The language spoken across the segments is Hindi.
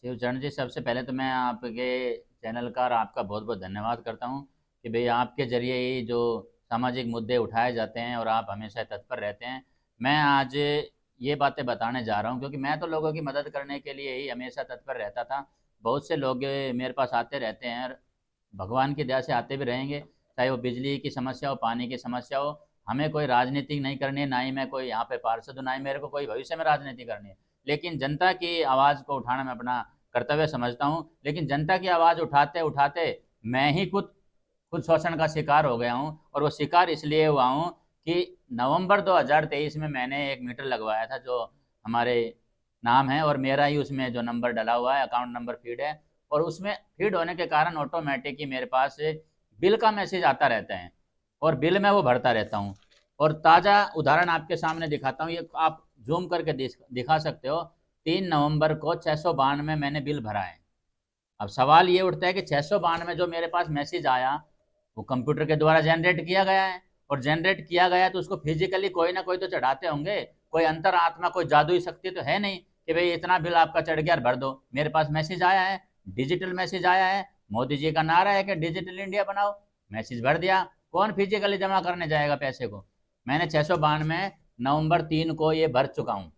शिवचरण जी, सबसे पहले तो मैं आपके चैनल का और आपका बहुत बहुत धन्यवाद करता हूँ कि भाई आपके ज़रिए ही जो सामाजिक मुद्दे उठाए जाते हैं और आप हमेशा तत्पर रहते हैं। मैं आज ये बातें बताने जा रहा हूँ क्योंकि मैं तो लोगों की मदद करने के लिए ही हमेशा तत्पर रहता था। बहुत से लोग मेरे पास आते रहते हैं और भगवान की दया से आते भी रहेंगे, चाहे वो बिजली की समस्या हो, पानी की समस्या हो। हमें कोई राजनीति नहीं करनी है, ना ही मैं कोई यहाँ पे पार्षद हूँ, ना ही मेरे को कोई भविष्य में राजनीति करनी है। लेकिन जनता की आवाज़ को उठाना मैं अपना कर्तव्य समझता हूँ। लेकिन जनता की आवाज़ उठाते उठाते मैं ही खुद खुद शोषण का शिकार हो गया हूँ, और वो शिकार इसलिए हुआ हूँ कि नवंबर 2023 में मैंने एक मीटर लगवाया था जो हमारे नाम है, और मेरा ही उसमें जो नंबर डला हुआ है, अकाउंट नंबर फीड है। और उसमें फीड होने के कारण ऑटोमेटिक ही मेरे पास बिल का मैसेज आता रहता है, और बिल में वो भरता रहता हूँ। और ताज़ा उदाहरण आपके सामने दिखाता हूँ, ये आप जूम करके दिखा सकते हो। 3 नवंबर को 692 मैंने बिल भरा है। अब सवाल ये उठता है कि 692 जो मेरे पास मैसेज आया वो कंप्यूटर के द्वारा जनरेट किया गया है, और जनरेट किया गया है तो उसको फिजिकली कोई ना कोई तो चढ़ाते होंगे। कोई अंतर आत्मा, कोई जादुई शक्ति तो है नहीं कि भाई इतना बिल आपका चढ़ गया, भर दो। मेरे पास मैसेज आया है, डिजिटल मैसेज आया है। मोदी जी का नारा है कि डिजिटल इंडिया बनाओ, मैसेज भर दिया। कौन फिजिकली जमा करने जाएगा पैसे को? मैंने 692 नवंबर 3 को ये भर चुका हूँ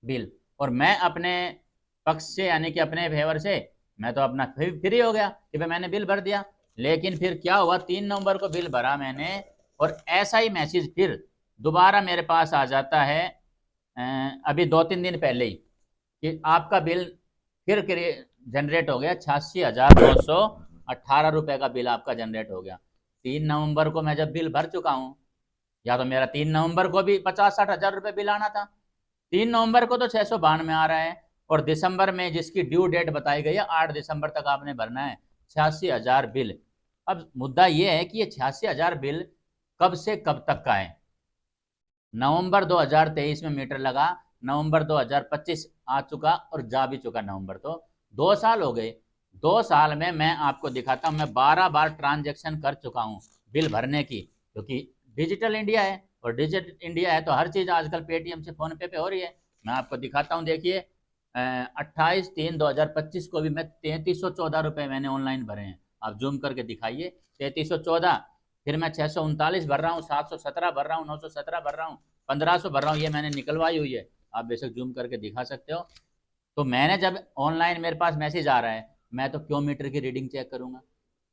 बिल। और मैं अपने पक्ष से, यानी कि अपने फेवर से, मैं तो अपना फ्री हो गया कि भाई मैंने बिल भर दिया। लेकिन फिर क्या हुआ, 3 नवंबर को बिल भरा मैंने, और ऐसा ही मैसेज फिर दोबारा मेरे पास आ जाता है अभी 2-3 दिन पहले ही, कि आपका बिल फिर जनरेट हो गया। 86,918 रुपये का बिल आपका जनरेट हो गया। 3 नवंबर को मैं जब बिल भर चुका हूँ, या तो मेरा 3 नवंबर को भी 50-60 हज़ार रुपये बिल आना था। 3 नवंबर को तो 692 आ रहा है, और दिसंबर में जिसकी ड्यू डेट बताई गई है 8 दिसंबर तक आपने भरना है, 86,000 बिल। अब मुद्दा ये है कि ये 86,000 बिल कब से कब तक का है? नवंबर 2023 में मीटर लगा, नवंबर 2025 आ चुका और जा भी चुका नवंबर, तो 2 साल हो गए। 2 साल में मैं आपको दिखाता हूँ, मैं 12 बार ट्रांजेक्शन कर चुका हूँ बिल भरने की, क्योंकि डिजिटल इंडिया है, और डिजिटल इंडिया है तो हर चीज़ आजकल पेटीएम से फ़ोन पे हो रही है। मैं आपको दिखाता हूँ, देखिए 28/3/2025 को भी मैं 3314 रुपये मैंने ऑनलाइन भरे हैं। आप जूम करके दिखाइए, 3314। फिर मैं 639 भर रहा हूँ, 717 भर रहा हूँ, 917 भर रहा हूँ, 1500 भर रहा हूँ, ये मैंने निकलवाई हुई है। आप बेशक जूम करके दिखा सकते हो। तो मैंने जब ऑनलाइन मेरे पास मैसेज आ रहा है, मैं तो क्यों मीटर की रीडिंग चेक करूंगा?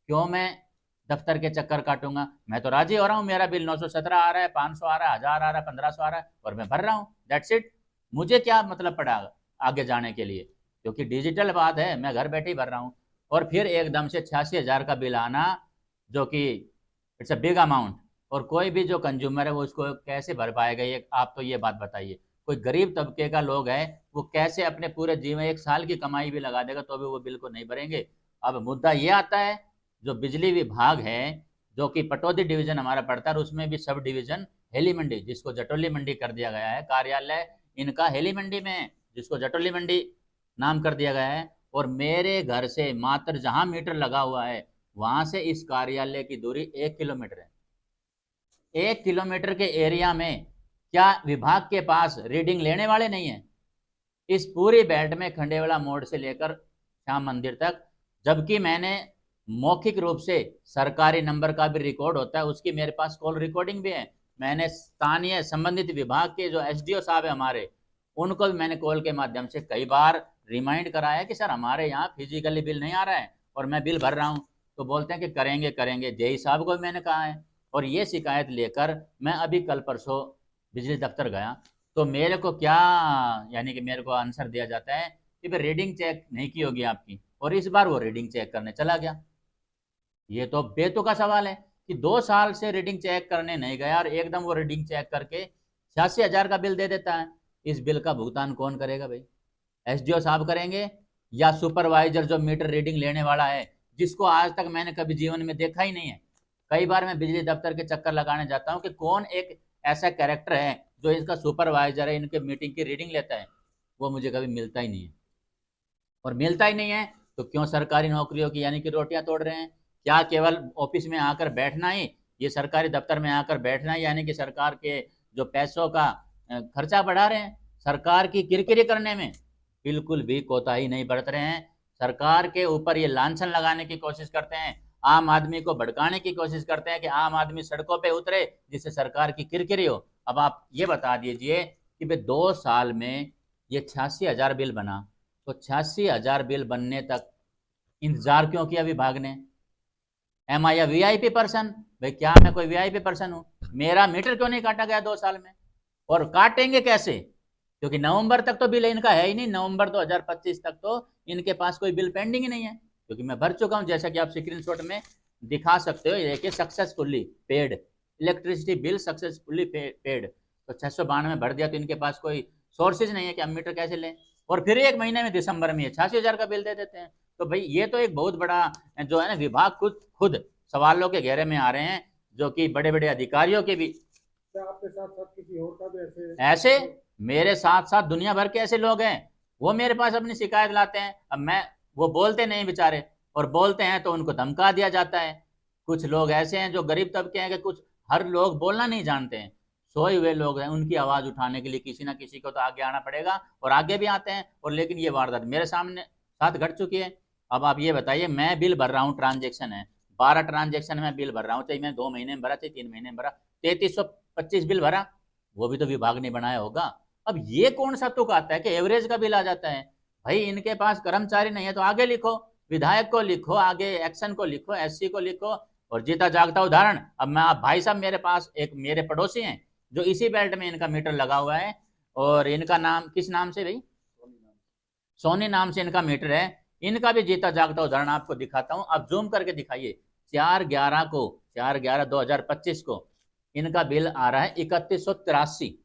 क्यों मैं दफ्तर के चक्कर काटूंगा? मैं तो राजी हो रहा हूँ, मेरा बिल 917 आ रहा है, 500 आ रहा है, 1000 आ रहा है, 1500 आ रहा है, और मैं भर रहा हूँ। That's it. मुझे क्या मतलब पड़ा आगे जाने के लिए? क्योंकि डिजिटल बात है, मैं घर बैठे ही भर रहा हूँ। और फिर एकदम से 86,000 का बिल आना, जो कि इट्स अ बिग अमाउंट। और कोई भी जो कंज्यूमर है वो उसको कैसे भर पाएगा? ये आप तो ये बात बताइए। कोई गरीब तबके का लोग है, वो कैसे अपने पूरे जीवन, 1 साल की कमाई भी लगा देगा तो भी वो बिल को नहीं भरेंगे? अब मुद्दा ये आता है, जो बिजली विभाग है, जो कि पटौदी डिवीजन हमारा पड़ता है, और उसमें भी सब डिवीजन हेली मंडी, जिसको जटोली मंडी कर दिया गया है, कार्यालय इनका हेली मंडी में है, जिसको जटोली मंडी नाम कर दिया गया है। और मेरे घर से मात्र जहां मीटर लगा हुआ है, वहां से इस कार्यालय की दूरी 1 किलोमीटर है। 1 किलोमीटर के एरिया में क्या विभाग के पास रीडिंग लेने वाले नहीं है? इस पूरी बेल्ट में खंडेवाला मोड़ से लेकर श्याम मंदिर तक, जबकि मैंने मौखिक रूप से, सरकारी नंबर का भी रिकॉर्ड होता है, उसकी मेरे पास कॉल रिकॉर्डिंग भी है। मैंने स्थानीय संबंधित विभाग के जो एसडीओ साहब है हमारे, उनको भी मैंने कॉल के माध्यम से कई बार रिमाइंड कराया कि सर हमारे यहाँ फिजिकली बिल नहीं आ रहा है और मैं बिल भर रहा हूँ। तो बोलते हैं कि करेंगे करेंगे। जेई साहब को भी मैंने कहा है, और ये शिकायत लेकर मैं अभी कल परसों बिजली दफ्तर गया, तो मेरे को क्या, यानी कि मेरे को आंसर दिया जाता है कि भाई रीडिंग चेक नहीं की होगी आपकी, और इस बार वो रीडिंग चेक करने चला गया। ये तो बेतुका सवाल है कि 2 साल से रीडिंग चेक करने नहीं गया और एकदम वो रीडिंग चेक करके 86,000 का बिल दे देता है। इस बिल का भुगतान कौन करेगा भाई? एसडीओ साहब करेंगे, या सुपरवाइजर जो मीटर रीडिंग लेने वाला है, जिसको आज तक मैंने कभी जीवन में देखा ही नहीं है। कई बार मैं बिजली दफ्तर के चक्कर लगाने जाता हूँ कि कौन एक ऐसा कैरेक्टर है जो इसका सुपरवाइजर है, इनके मीटिंग की रीडिंग लेता है। वो मुझे कभी मिलता ही नहीं है। और मिलता ही नहीं है तो क्यों सरकारी नौकरियों की, यानी कि रोटियां तोड़ रहे हैं? क्या केवल ऑफिस में आकर बैठना ही, ये सरकारी दफ्तर में आकर बैठना ही, यानी कि सरकार के जो पैसों का खर्चा बढ़ा रहे हैं सरकार की किरकिरी करने में? बिल्कुल भी कोताही नहीं बरत रहे हैं। सरकार के ऊपर ये लांछन लगाने की कोशिश करते हैं, आम आदमी को भड़काने की कोशिश करते हैं कि आम आदमी सड़कों पे उतरे जिससे सरकार की किरकिरी हो। अब आप ये बता दीजिए कि भाई 2 साल में ये 86,000 बिल बना, तो 86,000 बिल बनने तक इंतजार क्यों किया विभाग ने? एम आई वीआईपी पर्सन? भाई क्या मैं कोई वीआईपी पर्सन हूँ? मेरा मीटर क्यों नहीं काटा गया 2 साल में? और काटेंगे कैसे? क्योंकि नवंबर तक तो बिल इनका है ही नहीं, नवंबर 2025 तक तो इनके पास कोई बिल पेंडिंग ही नहीं है, क्योंकि मैं भर चुका हूं, जैसा कि आप स्क्रीनशॉट में दिखा सकते हो। ये देखिए, successfully paid electricity bill successfully paid, तो 692 भर दिया, तो इनके पास कोई सोर्सेज नहीं है कि हम मीटर कैसे लें। और फिर एक महीने में दिसंबर में 86,000 का बिल दे देते हैं। तो भाई ये तो एक बहुत बड़ा जो है ना, विभाग खुद खुद सवालों के घेरे में आ रहे हैं, जो कि बड़े बड़े अधिकारियों के भी। आपके साथ साथ किसी और का भी ऐसे मेरे साथ साथ दुनिया भर के ऐसे लोग हैं, वो मेरे पास अपनी शिकायत लाते हैं। अब मैं, वो बोलते नहीं बेचारे, और बोलते हैं तो उनको धमका दिया जाता है। कुछ लोग ऐसे हैं जो गरीब तबके हैं कि कुछ, हर लोग बोलना नहीं जानते हैं, सोए हुए लोग हैं, उनकी आवाज उठाने के लिए किसी ना किसी को तो आगे आना पड़ेगा, और आगे भी आते हैं। और लेकिन ये वारदात मेरे सामने साथ घट चुकी है। अब आप ये बताइए, मैं बिल भर रहा हूँ, ट्रांजेक्शन है 12 ट्रांजेक्शन में बिल भर रहा हूँ, चाहे मैं 2 महीने में भरा चाहे 3 महीने में भरा, 3325 बिल भरा, वो भी तो विभाग ने बनाया होगा। अब ये कौन सा तुक आता है कि एवरेज का बिल आ जाता है? भाई इनके पास कर्मचारी नहीं है तो आगे लिखो, विधायक को लिखो, आगे एक्शन को लिखो, एससी को लिखो, और जीता जागता उदाहरण। अब मैं, आप भाई साहब, मेरे पास एक मेरे पड़ोसी हैं जो इसी बेल्ट में इनका मीटर लगा हुआ है, और इनका नाम किस नाम से भाई? सोनी नाम से इनका मीटर है। इनका भी जीता जागता उदाहरण आपको दिखाता हूं, आप जूम करके दिखाइए। 4/11/2025 को इनका बिल आ रहा है 3183,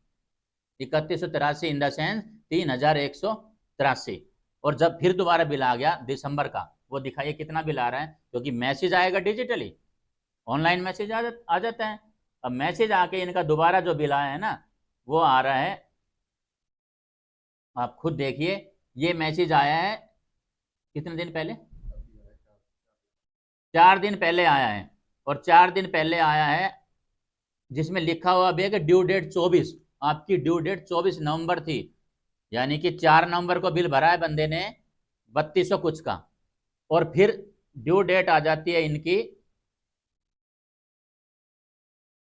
3183 इन द सेंस 3183। और जब फिर दोबारा बिल आ गया दिसंबर का, वो दिखाइए कितना बिल आ रहा है, क्योंकि मैसेज आएगा डिजिटली, ऑनलाइन मैसेज आ जाता है। अब मैसेज आके इनका दोबारा जो बिल आया है ना, वो आ रहा है, आप खुद देखिए, ये मैसेज आया है कितने दिन पहले? 4 दिन पहले आया है, और 4 दिन पहले आया है जिसमें लिखा हुआ भी है कि ड्यू डेट 24, आपकी ड्यू डेट 24 नवंबर थी, यानी कि 4 नवंबर को बिल भरा है बंदे ने 3200 कुछ का, और फिर ड्यू डेट आ जाती है इनकी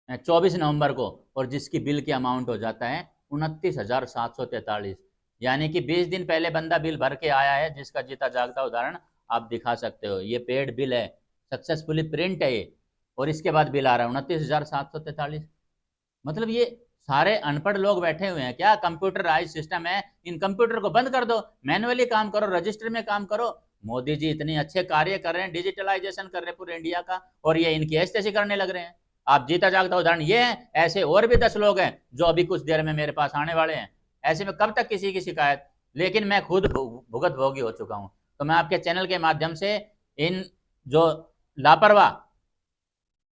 24 नवंबर को, और जिसकी बिल की अमाउंट हो जाता है 29,743, यानी कि 20 दिन पहले बंदा बिल भर के आया है, जिसका जीता जागता उदाहरण आप दिखा सकते हो। ये पेड बिल है, सक्सेसफुली प्रिंट है ये, और इसके बाद बिल आ रहा है 29,743। मतलब ये सारे अनपढ़ लोग बैठे हुए हैं क्या? कंप्यूटराइज सिस्टम है, इन कंप्यूटर को बंद कर दो, मैनुअली काम करो, रजिस्टर में काम करो। मोदी जी इतने अच्छे कार्य कर रहे हैं, डिजिटलाइजेशन कर रहे हैं पूरे इंडिया का, और ये इनकी ऐसे करने लग रहे हैं। आप जीता जागता उदाहरण ये है। ऐसे और भी 10 लोग हैं जो अभी कुछ देर में मेरे पास आने वाले हैं। ऐसे में कब तक किसी की शिकायत? लेकिन मैं खुद भुगत भोगी हो चुका हूं, तो मैं आपके चैनल के माध्यम से इन जो लापरवाह,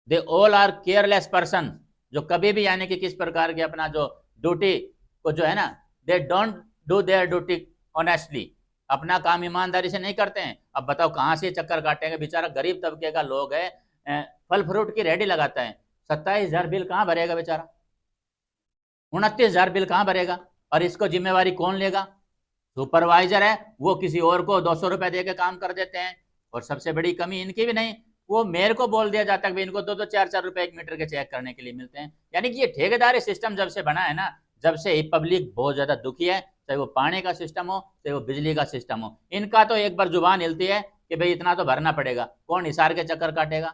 they all are careless person, जो कभी भी, यानी कि किस प्रकार के अपना जो ड्यूटी को जो है ना, they don't do their duty honestly, अपना काम ईमानदारी से नहीं करते हैं। अब बताओ कहाँ से चक्कर काटेंगे? बेचारा गरीब तबके का लोग है, फल फ्रूट की रेडी लगाता है, 27,000 बिल कहाँ भरेगा बेचारा? 29,000 बिल कहाँ भरेगा? और इसको जिम्मेवारी कौन लेगा? सुपरवाइजर है, वो किसी और को 200 रुपए दे के काम कर देते हैं। और सबसे बड़ी कमी इनकी भी नहीं, वो मेरे को बोल दिया जाता है कि इनको 2-2 4-4 रुपए एक मीटर के चेक करने के लिए मिलते हैं। यानी कि ये ठेकेदारी सिस्टम जब से बना है ना, जब से पब्लिक बहुत ज्यादा दुखी है, चाहे वो पानी का सिस्टम हो, चाहे वो बिजली का सिस्टम हो। इनका तो एक बार जुबान हिलती है कि भाई इतना तो भरना पड़ेगा, कौन हिसार के चक्कर काटेगा?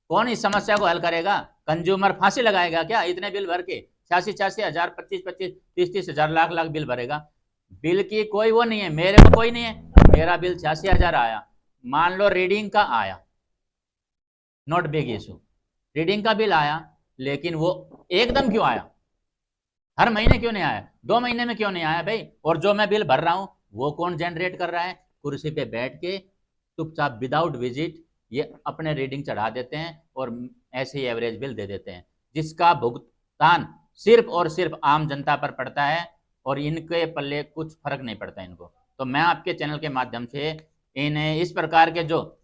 कौन इस समस्या को हल करेगा? कंज्यूमर फांसी लगाएगा क्या इतने बिल भर के? 86,000, 25,000, 30,000 लाख लाख बिल भरेगा? बिल की कोई वो नहीं है, मेरे को कोई नहीं है। मेरा बिल 86,000 आया, मान लो रीडिंग का आया, नॉट बिग इशू, रीडिंग का बिल आया, लेकिन वो एकदम क्यों आया? हर महीने क्यों नहीं आया? 2 महीने में क्यों नहीं आया भाई? और जो मैं बिल भर रहा हूं वो कौन जनरेट कर रहा है? कुर्सी पे बैठ के चुपचाप विदाउट विजिट ये अपने रीडिंग चढ़ा देते हैं, और ऐसे ही एवरेज बिल दे देते हैं, जिसका भुगतान सिर्फ और सिर्फ आम जनता पर पड़ता है, और इनके पल्ले कुछ फर्क नहीं पड़ता इनको। तो मैं आपके चैनल के माध्यम से इन्हें, इस प्रकार के जो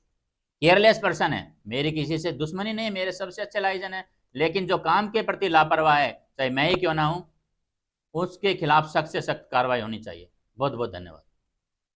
केयरलेस पर्सन है, मेरी किसी से दुश्मनी नहीं है, मेरे सबसे अच्छे लाइजन है, लेकिन जो काम के प्रति लापरवाह है, चाहे मैं ही क्यों ना हूं, उसके खिलाफ सख्त से सख्त कार्रवाई होनी चाहिए। बहुत बहुत धन्यवाद।